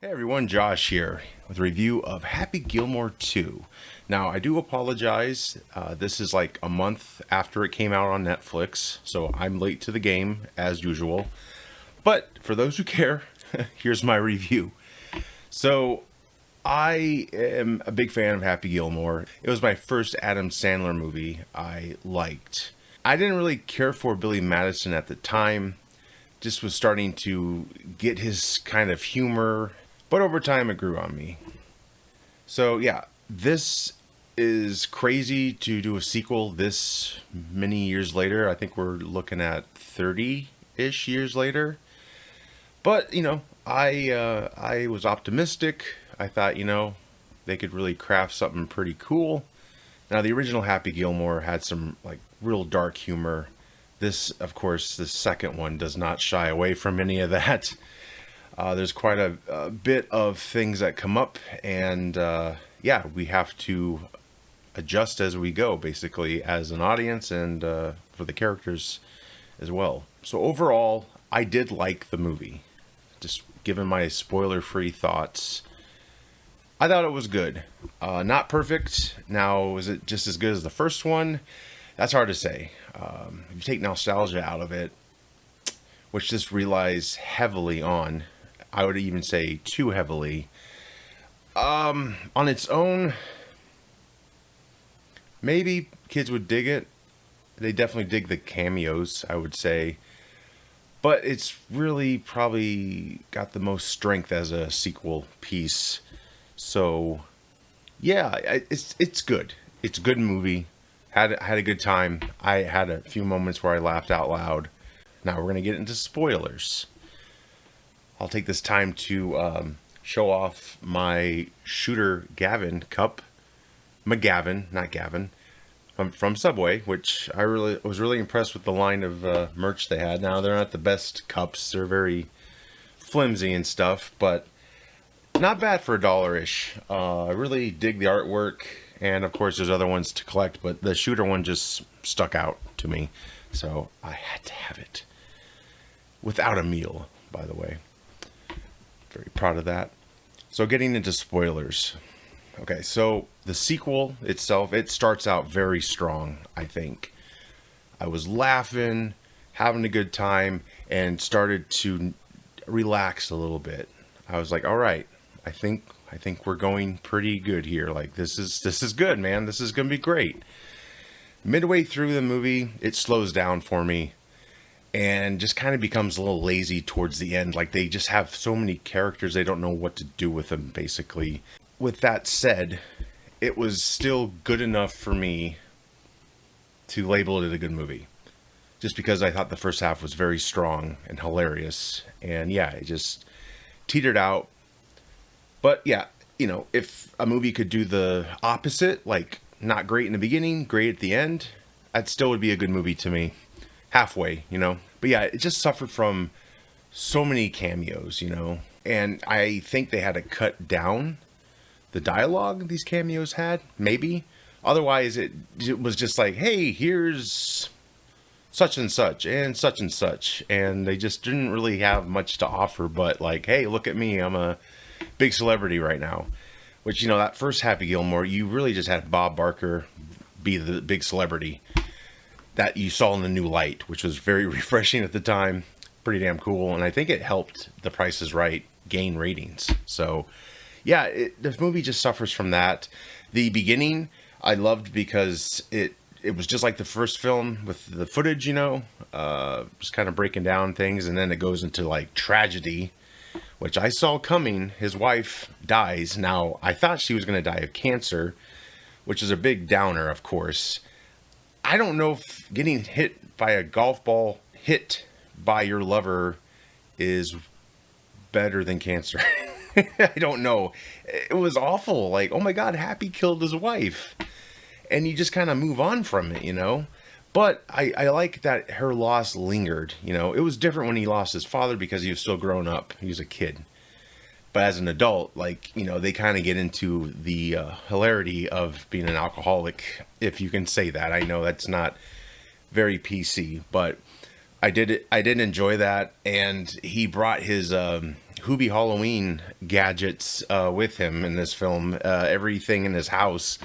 Hey everyone, Josh here with a review of Happy Gilmore 2. Now, I do apologize. This is like a month after it came out on Netflix, so I'm late to the game as usual. But for those who care, here's my review. So, I am a big fan of Happy Gilmore. It was my first Adam Sandler movie I liked. I didn't really care for Billy Madison at the time. Just was starting to get his kind of humor, but over time it grew on me. So yeah, this is crazy to do a sequel this many years later. I think we're looking at 30-ish years later. But I was optimistic. I thought they could really craft something pretty cool. Now the original Happy Gilmore had some like real dark humor. This, of course, the second one does not shy away from any of that. There's quite a bit of things that come up, and we have to adjust as we go, basically, as an audience and for the characters as well. So overall, I did like the movie. Just given my spoiler-free thoughts, I thought it was good. Not perfect. Now, is it just as good as the first one? That's hard to say. If you take nostalgia out of it, which this relies heavily on, I would even say too heavily, on its own, maybe kids would dig it. They definitely dig the cameos, I would say. But it's really probably got the most strength as a sequel piece. So, yeah, it's good. It's a good movie. Had a good time. I had a few moments where I laughed out loud. Now we're going to get into spoilers. I'll take this time to show off my Shooter Gavin cup. McGavin, not Gavin. From Subway, which I was really impressed with the line of merch they had. Now they're not the best cups. They're very flimsy and stuff, but not bad for $1-ish. I really dig the artwork. And of course, there's other ones to collect, but the shooter one just stuck out to me. So I had to have it. Without a meal, by the way. Very proud of that. So getting into spoilers. Okay, so the sequel itself, it starts out very strong, I think. I was laughing, having a good time, and started to relax a little bit. I was like, all right, I think we're going pretty good here. Like this is good, man. This is gonna be great. Midway through the movie, it slows down for me and just kind of becomes a little lazy towards the end. Like they just have so many characters, they don't know what to do with them, basically. With that said, it was still good enough for me to label it a good movie. Just because I thought the first half was very strong and hilarious. And yeah, it just teetered out. But yeah, if a movie could do the opposite, like not great in the beginning, great at the end, that still would be a good movie to me. Halfway, But yeah, it just suffered from so many cameos, And I think they had to cut down the dialogue these cameos had, maybe. Otherwise, it was just like, hey, here's such and such and such and such. And they just didn't really have much to offer, but like, hey, look at me, I'm a big celebrity right now. Which, that first Happy Gilmore, you really just had Bob Barker be the big celebrity that you saw in the new light, which was very refreshing at the time. Pretty damn cool. And I think it helped The Price is Right gain ratings. So, yeah, the movie just suffers from that. The beginning, I loved because it was just like the first film with the footage, just kind of breaking down things. And then it goes into like tragedy, which I saw coming. His wife dies. Now, I thought she was going to die of cancer, which is a big downer, of course. I don't know if getting hit by a golf ball hit by your lover is better than cancer. I don't know. It was awful. Like, oh my God, Happy killed his wife. And you just kind of move on from it, But I like that her loss lingered, It was different when he lost his father because he was still grown up. He was a kid. But as an adult, they kind of get into the hilarity of being an alcoholic, if you can say that. I know that's not very PC, but I did enjoy that. And he brought his Hubie Halloween gadgets with him in this film. Everything in his house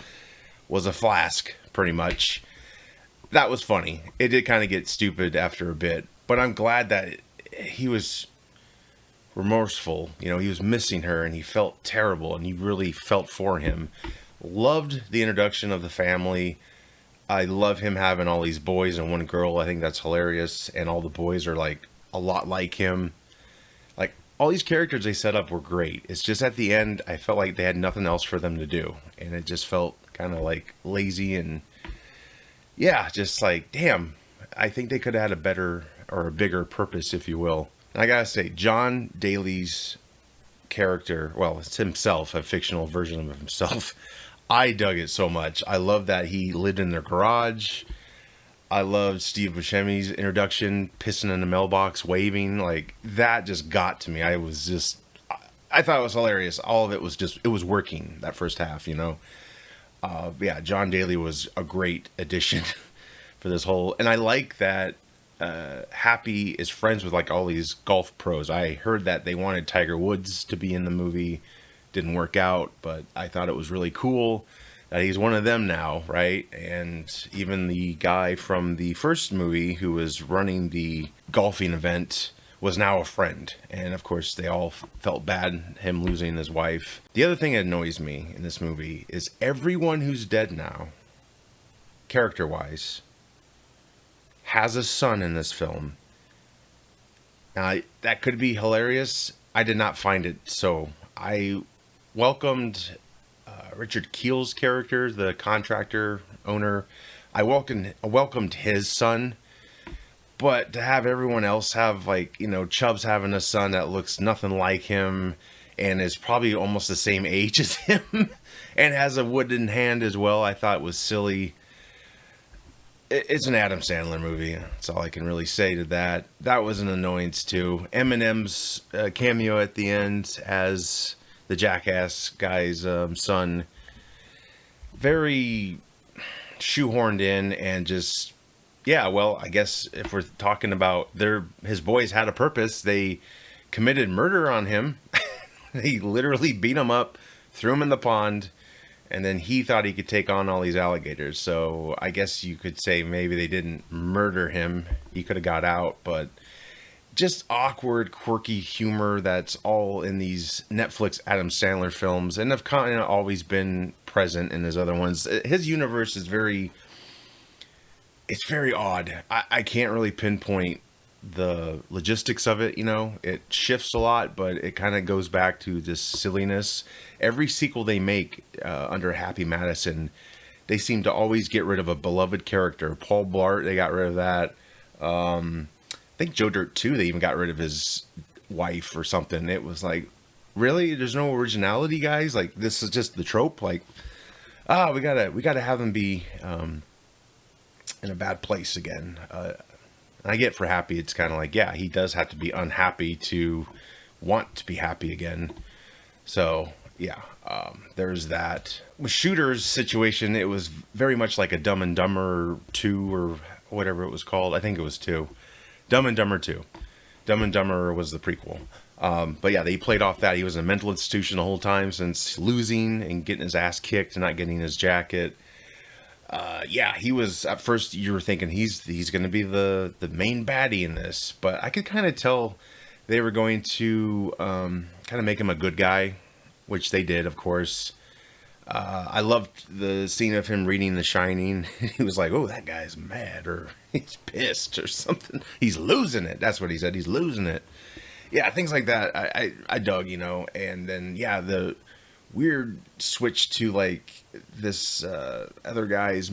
was a flask, pretty much. That was funny. It did kind of get stupid after a bit, but I'm glad that he was remorseful. You know, he was missing her and he felt terrible and he really felt for him. Loved the introduction of the family. I love him having all these boys and one girl. I think that's hilarious. And all the boys are like a lot like him. Like all these characters they set up were great. It's just at the end, I felt like they had nothing else for them to do. And it just felt kind of like lazy and yeah, just like, damn, I think they could have had a better or a bigger purpose, if you will. And I gotta say, John Daly's character, well, it's himself, a fictional version of himself. I dug it so much. I love that he lived in their garage. I loved Steve Buscemi's introduction, pissing in the mailbox, waving. Like, that just got to me. I thought it was hilarious. All of it was just, it was working, that first half, you know. Yeah, John Daly was a great addition for this whole, and I like that Happy is friends with like all these golf pros. I heard that they wanted Tiger Woods to be in the movie. Didn't work out, but I thought it was really cool that he's one of them now, right? And even the guy from the first movie who was running the golfing event was now a friend. And of course, they all felt bad, him losing his wife. The other thing that annoys me in this movie is everyone who's dead now, character-wise, has a son in this film. Now, that could be hilarious. I did not find it so. I welcomed Richard Keel's character, the contractor owner. I welcomed his son. But to have everyone else have, like, you know, Chubb's having a son that looks nothing like him and is probably almost the same age as him and has a wooden hand as well, I thought was silly. It's an Adam Sandler movie. That's all I can really say to that. That was an annoyance, too. Eminem's cameo at the end as the jackass guy's son. Very shoehorned in and just... Yeah, well, I guess if we're talking about his boys had a purpose, they committed murder on him. They literally beat him up, threw him in the pond, and then he thought he could take on all these alligators. So I guess you could say maybe they didn't murder him. He could have got out, but just awkward, quirky humor that's all in these Netflix Adam Sandler films and have kind of always been present in his other ones. His universe is very... It's very odd. I can't really pinpoint the logistics of it, you know. It shifts a lot, but it kind of goes back to this silliness. Every sequel they make under Happy Madison, they seem to always get rid of a beloved character. Paul Blart, they got rid of that. I think Joe Dirt 2, they even got rid of his wife or something. It was like, really? There's no originality, guys? Like, this is just the trope? Like, we gotta have them be... in a bad place again. And I get for Happy, it's kind of like, yeah, he does have to be unhappy to want to be happy again. So, yeah, there's that. With Shooter's situation, it was very much like a Dumb and Dumber 2 or whatever it was called. I think it was 2. Dumb and Dumber 2. Dumb and Dumber was the prequel. But yeah, they played off that. He was in a mental institution the whole time since losing and getting his ass kicked and not getting his jacket. Yeah, he was, at first you were thinking he's going to be the main baddie in this, but I could kind of tell they were going to kind of make him a good guy, which they did, of course. I loved the scene of him reading The Shining. He was like, oh, that guy's mad, or he's pissed or something. He's losing it. That's what he said. He's losing it. Yeah, things like that. I dug, you know, and then, yeah, the weird switch to like this other guy is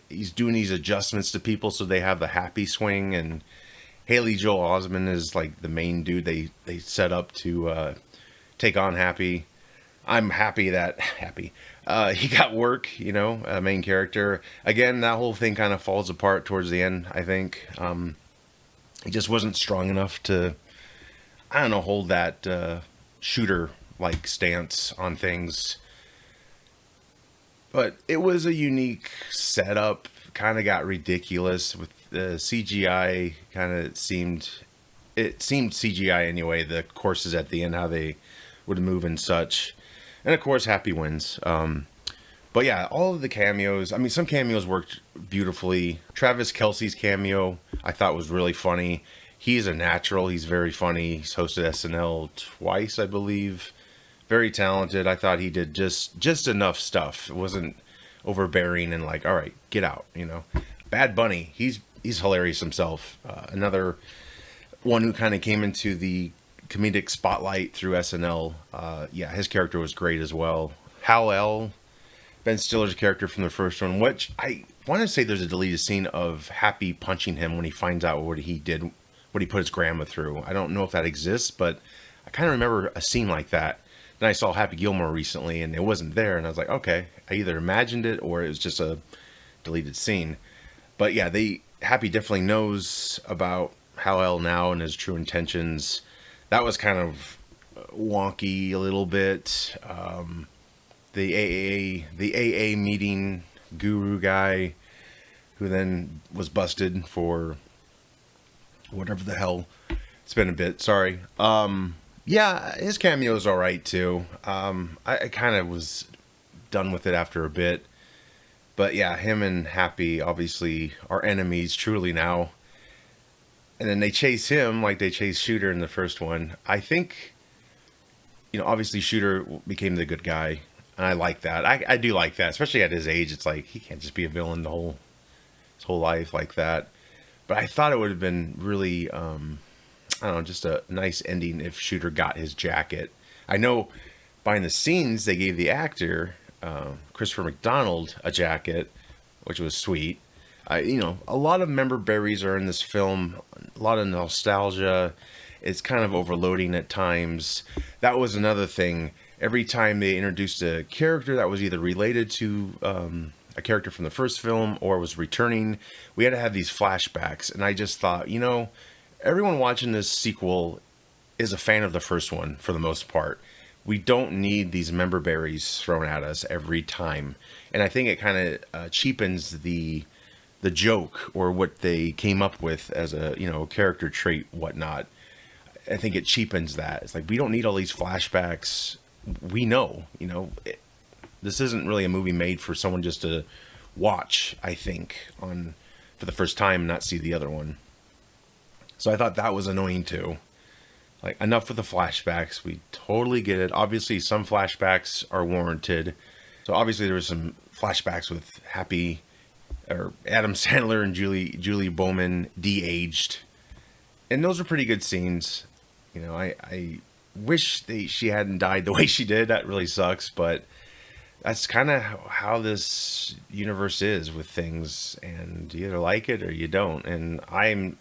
he's doing these adjustments to people so they have the happy swing, and Haley Joel Osment is like the main dude they set up to take on Happy. I'm happy that he got work, you know, main character. Again, that whole thing kind of falls apart towards the end, I think. He just wasn't strong enough to, I don't know, hold that shooter like stance on things. But it was a unique setup. Kind of got ridiculous with the CGI. Kind of seemed it seemed CGI anyway. The courses at the end, how they would move and such, and of course, Happy wins. But yeah, all of the cameos. I mean, some cameos worked beautifully. Travis Kelce's cameo I thought was really funny. He's a natural. He's very funny. He's hosted SNL twice, I believe. Very talented. I thought he did just enough stuff. It wasn't overbearing and like, all right, get out. Bad Bunny. He's hilarious himself. Another one who kind of came into the comedic spotlight through SNL. Yeah, his character was great as well. Hal-El, Ben Stiller's character from the first one, which I want to say there's a deleted scene of Happy punching him when he finds out what he did, what he put his grandma through. I don't know if that exists, but I kind of remember a scene like that. Then I saw Happy Gilmore recently, and it wasn't there, and I was like, okay, I either imagined it or it was just a deleted scene. But yeah, Happy definitely knows about Hal-El now and his true intentions. That was kind of wonky a little bit. The AA meeting guru guy who then was busted for whatever the hell. It's been a bit, sorry. Yeah, his cameo is all right too. I kind of was done with it after a bit. But yeah, him and Happy obviously are enemies truly now. And then they chase him like they chased Shooter in the first one. I think, obviously Shooter became the good guy. And I like that. I do like that, especially at his age. It's like he can't just be a villain his whole life like that. But I thought it would have been really, I don't know, just a nice ending if Shooter got his jacket. I know behind the scenes they gave the actor, Christopher McDonald, a jacket, which was sweet. A lot of member berries are in this film. A lot of nostalgia. It's kind of overloading at times. That was another thing. Every time they introduced a character that was either related to a character from the first film or was returning, we had to have these flashbacks. And I just thought, everyone watching this sequel is a fan of the first one for the most part. We don't need these member berries thrown at us every time. And I think it kind of cheapens the joke or what they came up with as a, character trait, whatnot. I think it cheapens that. It's like, we don't need all these flashbacks. We know, this isn't really a movie made for someone just to watch, I think, for the first time and not see the other one. So I thought that was annoying too. Like, enough with the flashbacks. We totally get it. Obviously, some flashbacks are warranted. So obviously there was some flashbacks with Adam Sandler and Julie Bowman de-aged. And those are pretty good scenes. I wish she hadn't died the way she did. That really sucks, but that's kind of how this universe is with things, and you either like it or you don't. And I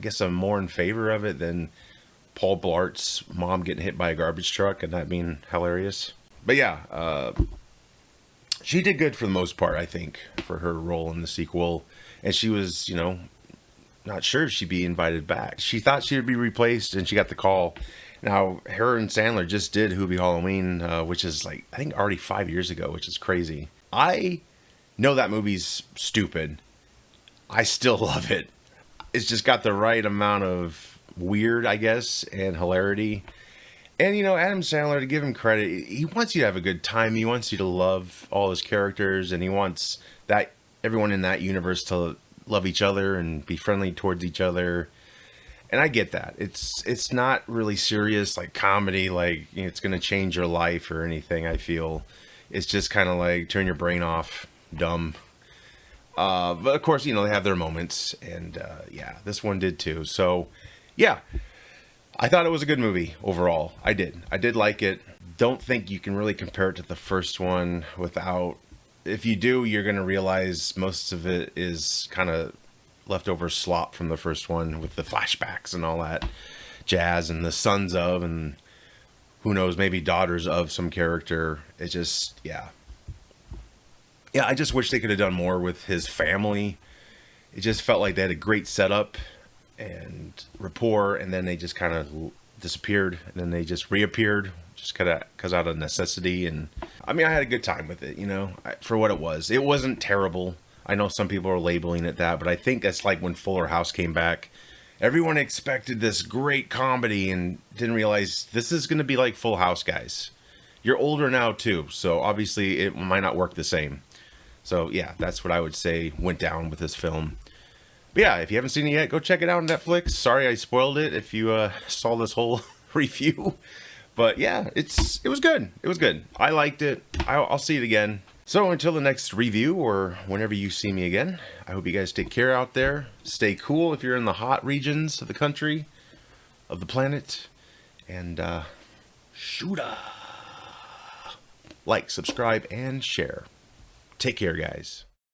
guess I'm more in favor of it than Paul Blart's mom getting hit by a garbage truck and that being hilarious. But yeah, she did good for the most part, I think, for her role in the sequel. And she was, not sure if she'd be invited back. She thought she would be replaced, and she got the call. Now, her and Sandler just did Hoobie Halloween, which is like, I think already 5 years ago, which is crazy. I know that movie's stupid. I still love it. It's just got the right amount of weird, I guess, and hilarity. And, Adam Sandler, to give him credit, he wants you to have a good time. He wants you to love all his characters, and he wants everyone in that universe to love each other and be friendly towards each other. And I get that. It's not really serious, like comedy, like it's going to change your life or anything, I feel. It's just kind of like turn your brain off, dumb. But of course, they have their moments. And yeah, this one did too. So yeah, I thought it was a good movie overall. I did like it. Don't think you can really compare it to the first one without... If you do, you're going to realize most of it is kind of leftover slop from the first one with the flashbacks and all that jazz and the sons of, and who knows, maybe daughters of some character. It just, yeah, I just wish they could have done more with his family. It just felt like they had a great setup and rapport, and then they just kind of disappeared, and then they just reappeared just because out of necessity. And I mean, I had a good time with it, for what it was. It wasn't terrible. I know some people are labeling it that, but I think that's like when Fuller House came back Everyone expected this great comedy and didn't realize this is going to be like Full House, guys. You're older now too, so obviously it might not work the same. So yeah, that's what I would say went down with this film. But yeah, if you haven't seen it yet, go check it out on Netflix. Sorry I spoiled it if you saw this whole review. But yeah, it was good. It was good. I liked it. I'll see it again. So until the next review or whenever you see me again, I hope you guys take care out there. Stay cool if you're in the hot regions of the country, of the planet. And shooter. Like, subscribe, and share. Take care, guys.